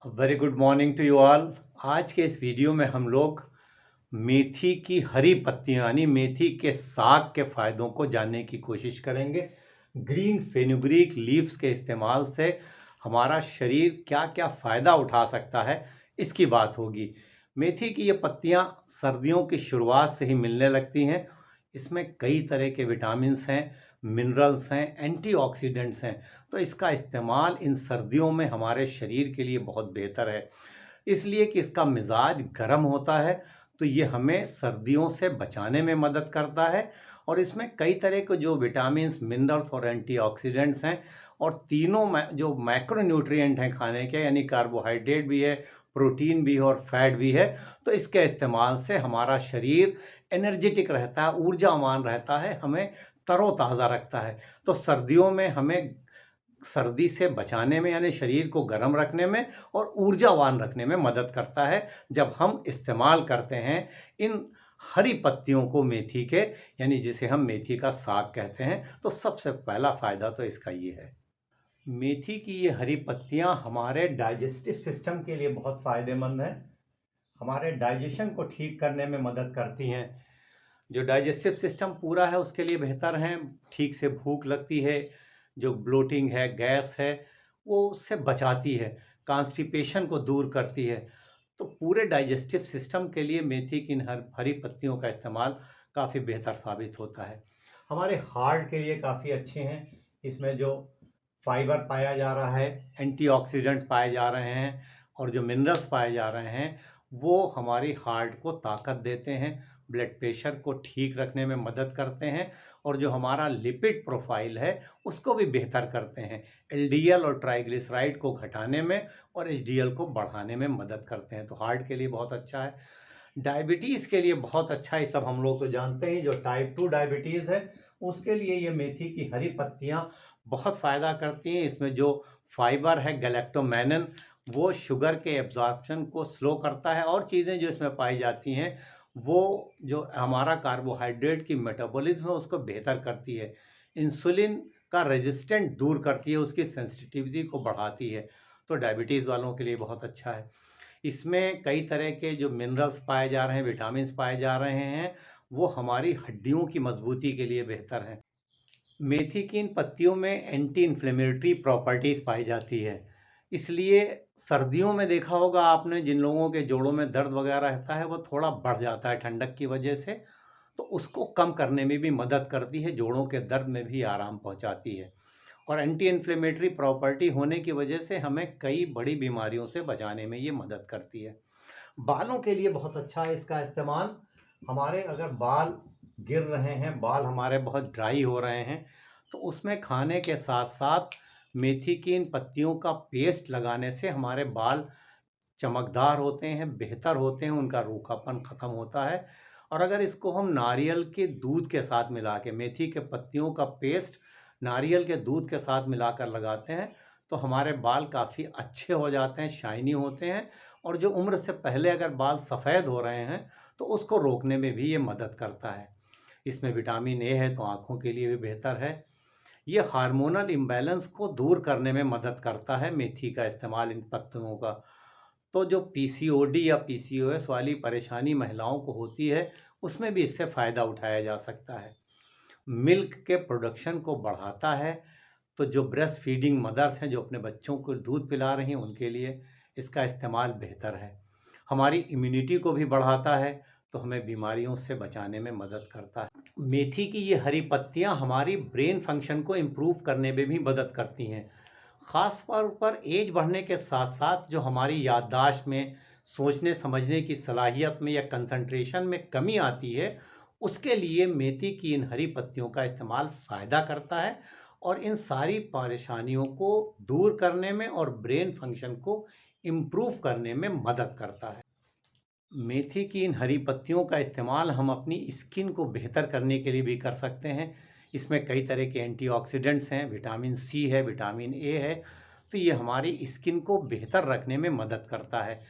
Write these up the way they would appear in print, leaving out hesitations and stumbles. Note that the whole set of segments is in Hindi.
Very good morning to you all. आज के इस वीडियो में हम लोग मेथी की हरी पत्तियां यानी मेथी के साग के फायदों को जानने की कोशिश करेंगे। ग्रीन फेनुग्रीक लीव्स के इस्तेमाल से हमारा शरीर क्या क्या फ़ायदा उठा सकता है, इसकी बात होगी। मेथी की ये पत्तियां सर्दियों की शुरुआत से ही मिलने लगती हैं। इसमें कई तरह के विटामिन्स हैं, मिनरल्स हैं, एंटीऑक्सीडेंट्स हैं। तो इसका इस्तेमाल इन सर्दियों में हमारे शरीर के लिए बहुत बेहतर है, इसलिए कि इसका मिजाज गर्म होता है, तो ये हमें सर्दियों से बचाने में मदद करता है। और इसमें कई तरह के जो विटामिन्स, मिनरल्स और एंटीऑक्सीडेंट्स हैं, और तीनों जो मैक्रोन्यूट्रिएंट हैं खाने के, यानी कार्बोहाइड्रेट भी है, प्रोटीन भी है और फैट भी है। तो इसके इस्तेमाल से हमारा शरीर एनर्जेटिक रहता है, ऊर्जावान रहता है, हमें तरोताज़ा रखता है। तो सर्दियों में हमें सर्दी से बचाने में यानी शरीर को गर्म रखने में और ऊर्जावान रखने में मदद करता है जब हम इस्तेमाल करते हैं इन हरी पत्तियों को, मेथी के, यानी जिसे हम मेथी का साग कहते हैं। तो सबसे पहला फ़ायदा तो इसका ये है। मेथी की ये हरी पत्तियां हमारे डाइजेस्टिव सिस्टम के लिए बहुत फ़ायदेमंद हैं। हमारे डाइजेशन को ठीक करने में मदद करती हैं। जो डाइजेस्टिव सिस्टम पूरा है उसके लिए बेहतर हैं। ठीक से भूख लगती है, जो ब्लोटिंग है, गैस है, वो उससे बचाती है, कॉन्स्टिपेशन को दूर करती है। तो पूरे डाइजेस्टिव सिस्टम के लिए मेथी की इन हरी पत्तियों का इस्तेमाल काफ़ी बेहतर साबित होता है। हमारे हार्ट के लिए काफ़ी अच्छे हैं। इसमें जो फाइबर पाया जा रहा है, एंटीऑक्सीडेंट्स पाए जा रहे हैं और जो मिनरल्स पाए जा रहे हैं, वो हमारी हार्ट को ताकत देते हैं, ब्लड प्रेशर को ठीक रखने में मदद करते हैं और जो हमारा लिपिड प्रोफाइल है उसको भी बेहतर करते हैं। एलडीएल और ट्राइग्लिसराइड को घटाने में और एचडीएल को बढ़ाने में मदद करते हैं। तो हार्ट के लिए बहुत अच्छा है। डायबिटीज़ के लिए बहुत अच्छा है, ये सब हम लोग तो जानते हैं। जो टाइप 2 डायबिटीज़ है उसके लिए ये मेथी की हरी पत्तियाँ बहुत फ़ायदा करती हैं। इसमें जो फाइबर है, गैलेक्टोमेनिन, वो शुगर के एब्जॉर्प्शन को स्लो करता है और चीज़ें जो इसमें पाई जाती हैं वो जो हमारा कार्बोहाइड्रेट की मेटाबॉलिज्म है उसको बेहतर करती है, इंसुलिन का रेजिस्टेंट दूर करती है, उसकी सेंसिटिविटी को बढ़ाती है। तो डायबिटीज़ वालों के लिए बहुत अच्छा है। इसमें कई तरह के जो मिनरल्स पाए जा रहे हैं, विटामिन्स पाए जा रहे हैं, वो हमारी हड्डियों की मजबूती के लिए बेहतर हैं। मेथी की इन पत्तियों में एंटी इन्फ्लेमेटरी प्रॉपर्टीज़ पाई जाती है, इसलिए सर्दियों में देखा होगा आपने, जिन लोगों के जोड़ों में दर्द वगैरह रहता है वो थोड़ा बढ़ जाता है ठंडक की वजह से, तो उसको कम करने में भी मदद करती है, जोड़ों के दर्द में भी आराम पहुंचाती है। और एंटी इन्फ्लेमेटरी प्रॉपर्टी होने की वजह से हमें कई बड़ी बीमारियों से बचाने में ये मदद करती है। बालों के लिए बहुत अच्छा है इसका इस्तेमाल। हमारे अगर बाल गिर रहे हैं, बाल हमारे बहुत ड्राई हो रहे हैं, तो उसमें खाने के साथ साथ मेथी की इन पत्तियों का पेस्ट लगाने से हमारे बाल चमकदार होते हैं, बेहतर होते हैं, उनका रूखापन ख़त्म होता है। और अगर इसको हम नारियल के दूध के साथ मिला के, मेथी के पत्तियों का पेस्ट नारियल के दूध के साथ मिलाकर लगाते हैं, तो हमारे बाल काफ़ी अच्छे हो जाते हैं, शाइनी होते हैं। और जो उम्र से पहले अगर बाल सफ़ेद हो रहे हैं तो उसको रोकने में भी ये मदद करता है। इसमें विटामिन ए है तो आँखों के लिए भी बेहतर है। ये हार्मोनल इम्बैलेंस को दूर करने में मदद करता है मेथी का इस्तेमाल, इन पत्तियों का। तो जो पीसीओडी या पीसीओएस वाली परेशानी महिलाओं को होती है, उसमें भी इससे फ़ायदा उठाया जा सकता है। मिल्क के प्रोडक्शन को बढ़ाता है, तो जो ब्रेस्ट फीडिंग मदर्स हैं, जो अपने बच्चों को दूध पिला रही हैं, उनके लिए इसका इस्तेमाल बेहतर है। हमारी इम्यूनिटी को भी बढ़ाता है, तो हमें बीमारियों से बचाने में मदद करता है। मेथी की ये हरी पत्तियां हमारी ब्रेन फंक्शन को इम्प्रूव करने में भी मदद करती हैं। ख़ास तौर पर एज बढ़ने के साथ साथ जो हमारी याददाश्त में, सोचने समझने की सलाहियत में या कंसंट्रेशन में कमी आती है, उसके लिए मेथी की इन हरी पत्तियों का इस्तेमाल फ़ायदा करता है और इन सारी परेशानियों को दूर करने में और ब्रेन फंक्शन को इम्प्रूव करने में मदद करता है। मेथी की इन हरी पत्तियों का इस्तेमाल हम अपनी स्किन को बेहतर करने के लिए भी कर सकते हैं। इसमें कई तरह के एंटीऑक्सीडेंट्स हैं, विटामिन सी है, विटामिन ए है, तो ये हमारी स्किन को बेहतर रखने में मदद करता है।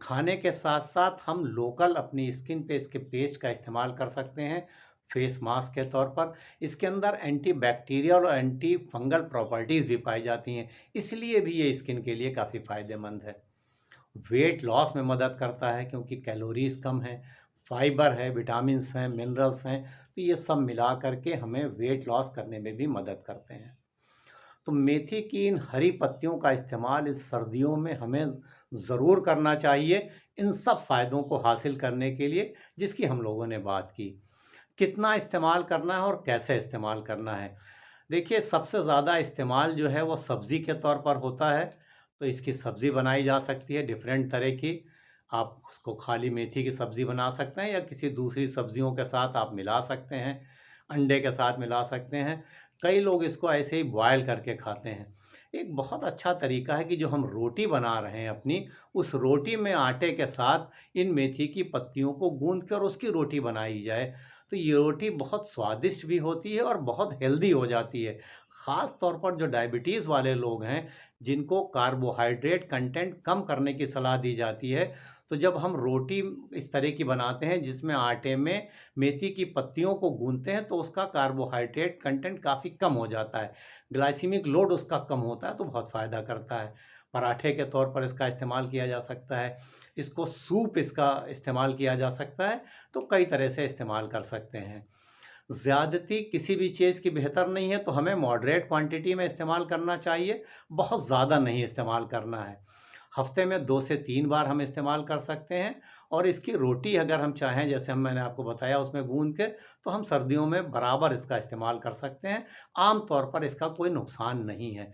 खाने के साथ साथ हम लोकल अपनी स्किन पे इसके पेस्ट का इस्तेमाल कर सकते हैं, फेस मास्क के तौर पर। इसके अंदर एंटी बैक्टीरियल और एंटी फंगल प्रॉपर्टीज़ भी पाई जाती हैं, इसलिए भी ये स्किन के लिए काफ़ी फ़ायदेमंद है। वेट लॉस में मदद करता है क्योंकि कैलोरीज कम हैं, फाइबर है, विटामिन्स हैं, मिनरल्स हैं, तो ये सब मिला करके हमें वेट लॉस करने में भी मदद करते हैं। तो मेथी की इन हरी पत्तियों का इस्तेमाल इस सर्दियों में हमें ज़रूर करना चाहिए इन सब फ़ायदों को हासिल करने के लिए जिसकी हम लोगों ने बात की। कितना इस्तेमाल करना है और कैसे इस्तेमाल करना है? देखिए, सबसे ज़्यादा इस्तेमाल जो है वो सब्ज़ी के तौर पर होता है, तो इसकी सब्ज़ी बनाई जा सकती है डिफरेंट तरह की। आप उसको खाली मेथी की सब्ज़ी बना सकते हैं या किसी दूसरी सब्ज़ियों के साथ आप मिला सकते हैं, अंडे के साथ मिला सकते हैं। कई लोग इसको ऐसे ही बॉयल करके खाते हैं। एक बहुत अच्छा तरीका है कि जो हम रोटी बना रहे हैं अपनी, उस रोटी में आटे के साथ इन मेथी की पत्तियों को गूँध के और उसकी रोटी बनाई जाए, तो ये रोटी बहुत स्वादिष्ट भी होती है और बहुत हेल्दी हो जाती है। ख़ास तौर पर जो डायबिटीज़ वाले लोग हैं, जिनको कार्बोहाइड्रेट कंटेंट कम करने की सलाह दी जाती है, तो जब हम रोटी इस तरह की बनाते हैं जिसमें आटे में मेथी की पत्तियों को गूँथते हैं, तो उसका कार्बोहाइड्रेट कंटेंट काफ़ी कम हो जाता है। ग्लाइसेमिक लोड उसका कम होता है, तो बहुत फ़ायदा करता है। पराठे के तौर पर इसका इस्तेमाल किया जा सकता है। इसको सूप इसका इस्तेमाल किया जा सकता है, तो कई तरह से इस्तेमाल कर सकते हैं। ज़्यादती किसी भी चीज़ की बेहतर नहीं है, तो हमें मॉडरेट क्वांटिटी में इस्तेमाल करना चाहिए, बहुत ज़्यादा नहीं इस्तेमाल करना है। हफ्ते में 2 से 3 बार हम इस्तेमाल कर सकते हैं और इसकी रोटी अगर हम चाहें, जैसे मैंने आपको बताया उसमें गूँध के, तो हम सर्दियों में बराबर इसका इस्तेमाल कर सकते हैं। आम तौर पर इसका कोई नुकसान नहीं है।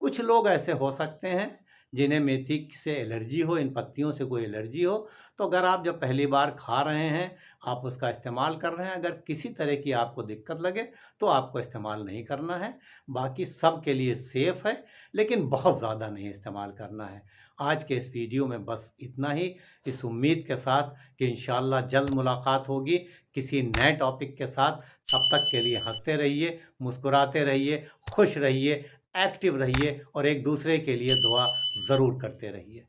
कुछ लोग ऐसे हो सकते हैं जिन्हें मेथी से एलर्जी हो, इन पत्तियों से कोई एलर्जी हो, तो अगर आप जब पहली बार खा रहे हैं, आप उसका इस्तेमाल कर रहे हैं, अगर किसी तरह की आपको दिक्कत लगे, तो आपको इस्तेमाल नहीं करना है। बाकी सब के लिए सेफ़ है, लेकिन बहुत ज़्यादा नहीं इस्तेमाल करना है। आज के इस वीडियो में बस इतना ही, इस उम्मीद के साथ कि इंशाअल्लाह जल्द मुलाकात होगी किसी नए टॉपिक के साथ। तब तक के लिए हंसते रहिए, मुस्कुराते रहिए, खुश रहिए, एक्टिव रहिए और एक दूसरे के लिए दुआ ज़रूर करते रहिए।